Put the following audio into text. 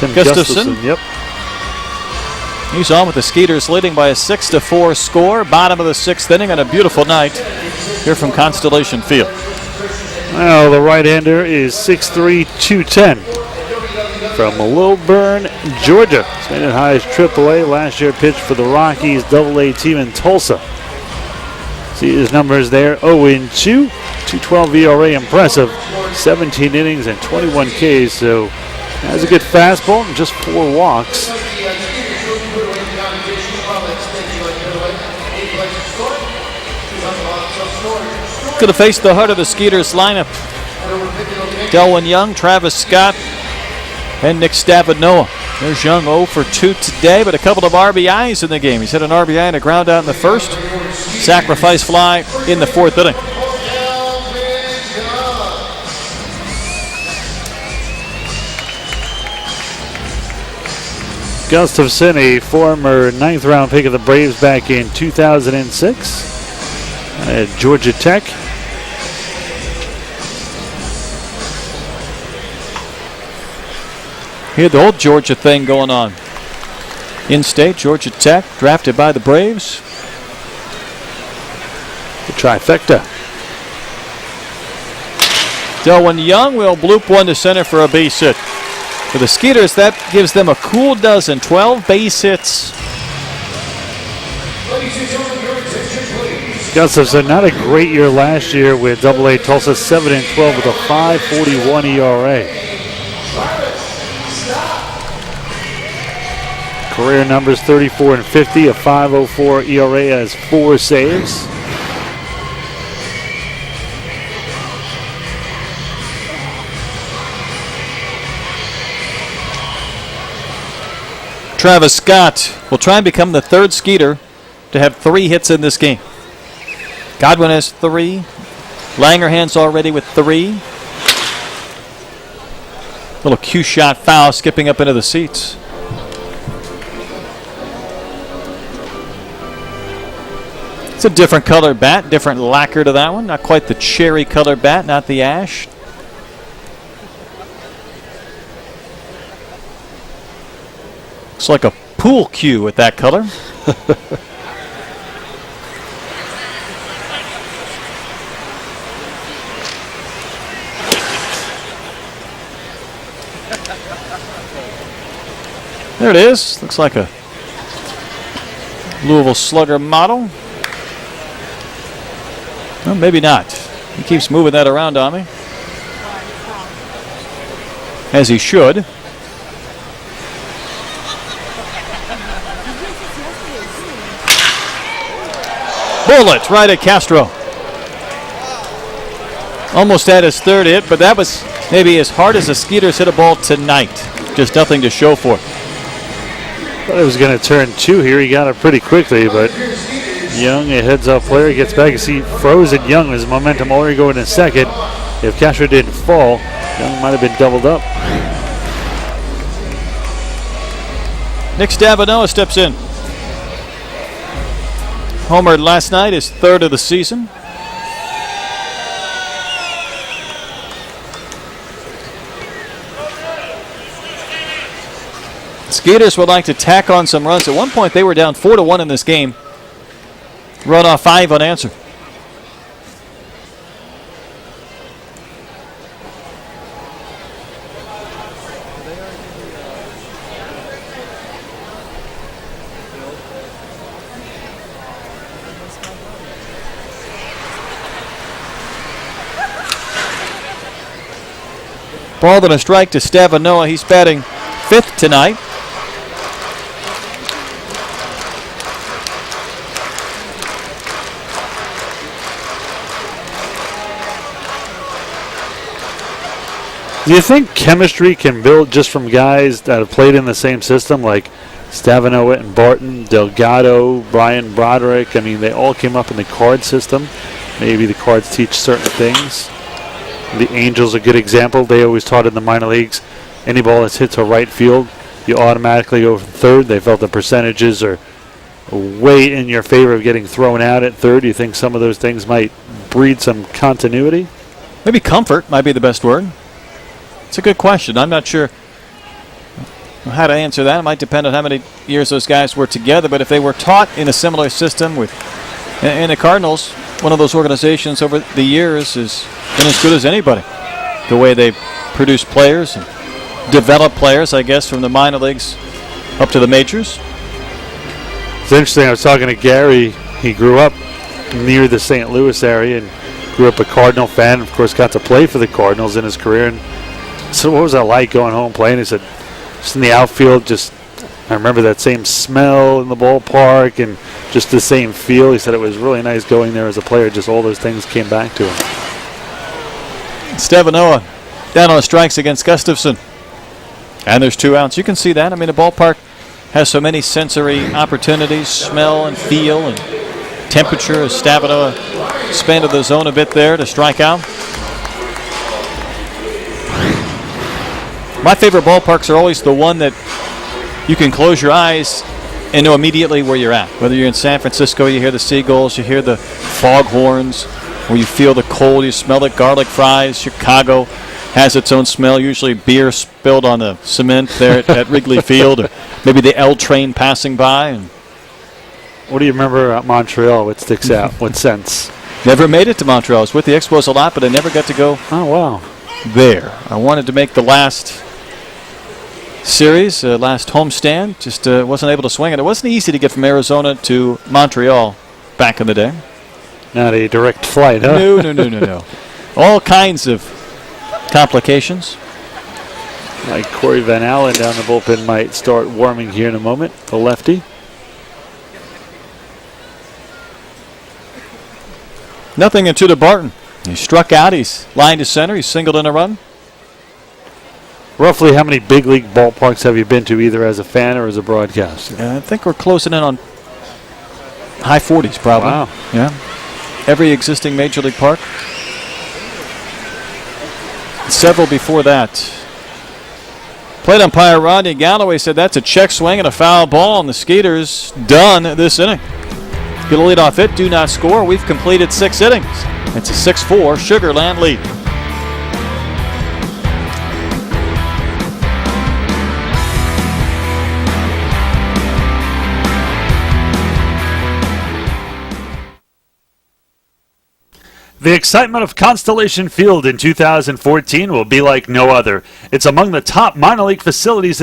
Tim Gustafson. Yep. He's on with the Skeeters leading by a 6-4 score. Bottom of the 6th inning on a beautiful night here from Constellation Field. Well, the right-hander is 6'3", 210 from Lilburn, Georgia. He's made it high as AAA. Last year pitched for the Rockies AA team in Tulsa. See his numbers there, 0-2, 2.12 ERA, impressive. 17 innings and 21 Ks, so has a good fastball and just 4 walks. Going to face the heart of the Skeeters lineup. Delwyn Young, Travis Scott, and Nick Stavinoa. There's Young 0 for 2 today, but a couple of RBIs in the game. He's hit an RBI and a ground out in the first. Sacrifice fly in the 4th inning. Gustafson, a former 9th round pick of the Braves back in 2006 at Georgia Tech. He had the old Georgia thing going on. In-state, Georgia Tech, drafted by the Braves. The trifecta. Delwyn Young will bloop one to center for a base hit. For the Skeeters, that gives them a cool dozen, 12 base hits. Gustafson, not a great year last year with AA Tulsa, 7-12 with a 5.41 ERA. Career numbers 34 and 50, a 5.04 ERA, has 4 saves. Travis Scott will try and become the 3rd Skeeter to have 3 hits in this game. Godwin has 3. Langerhand's already with 3. Little cue shot foul skipping up into the seats. It's a different color bat, different lacquer to that one. Not quite the cherry color bat, not the ash. Looks like a pool cue with that color. There it is. Looks like a Louisville Slugger model. Well, maybe not. He keeps moving that around on me. As he should. Bullet right at Castro. Almost had his 3rd hit, but that was maybe as hard as the Skeeters hit a ball tonight. Just nothing to show for it. Thought it was going to turn 2 here. He got it pretty quickly, but Young, a heads-up player, gets back. You see frozen Young. His momentum already going to 2nd. If Castro didn't fall, Young might have been doubled up. Nick Stavinoa steps in. Homered last night, his 3rd of the season. Skeeters would like to tack on some runs. At one point, they were down 4-1 in this game. Run off 5 unanswered. Ball and a strike to Stavinoa. He's batting 5th tonight. Do you think chemistry can build just from guys that have played in the same system, like Stavinoa and Barton, Delgado, Brian Broderick? I mean, they all came up in the Card system. Maybe the Cards teach certain things. The Angels are a good example. They always taught in the minor leagues, any ball that's hit to right field, you automatically go from 3rd. They felt the percentages are way in your favor of getting thrown out at 3rd. Do you think some of those things might breed some continuity? Maybe comfort might be the best word. It's a good question. I'm not sure. Well, how to answer that, it might depend on how many years those guys were together, but if they were taught in a similar system in the Cardinals, one of those organizations over the years has been as good as anybody. The way they produce players and develop players, I guess, from the minor leagues up to the majors. It's interesting. I was talking to Gary. He grew up near the St. Louis area and grew up a Cardinal fan. Of course, got to play for the Cardinals in his career. And so what was that like going home playing? He said, just in the outfield, I remember that same smell in the ballpark and just the same feel. He said it was really nice going there as a player. Just all those things came back to him. Stavanoa down on strikes against Gustafson. And there's 2 outs. You can see that. I mean, the ballpark has so many sensory opportunities, smell and feel and temperature, as Stavanoa expanded the zone a bit there to strike out. My favorite ballparks are always the one that you can close your eyes and know immediately where you're at. Whether you're in San Francisco, you hear the seagulls, you hear the foghorns, or you feel the cold, you smell the garlic fries. Chicago has its own smell, usually beer spilled on the cement there at Wrigley Field, or maybe the L train passing by. And what do you remember about Montreal? What sticks out? What sense? Never made it to Montreal. I was with the Expos a lot, but I never got to go there. I wanted to make the last series, last homestand. Just wasn't able to swing it. It wasn't easy to get from Arizona to Montreal back in the day. Not a direct flight, huh? No. All kinds of complications. Like Corey Van Allen down the bullpen might start warming here in a moment, the lefty. Nothing into to Barton. He struck out. He's lined to center. He's singled in a run. Roughly how many big league ballparks have you been to, either as a fan or as a broadcaster? I think we're closing in on high 40s, probably. Wow. Yeah. Every existing major league park. Several before that. Plate umpire Rodney Galloway said that's a check swing and a foul ball, and the Skeeters done this inning. Get a leadoff hit, do not score. We've completed 6 innings. It's a 6-4 Sugarland lead. The excitement of Constellation Field in 2014 will be like no other. It's among the top minor league facilities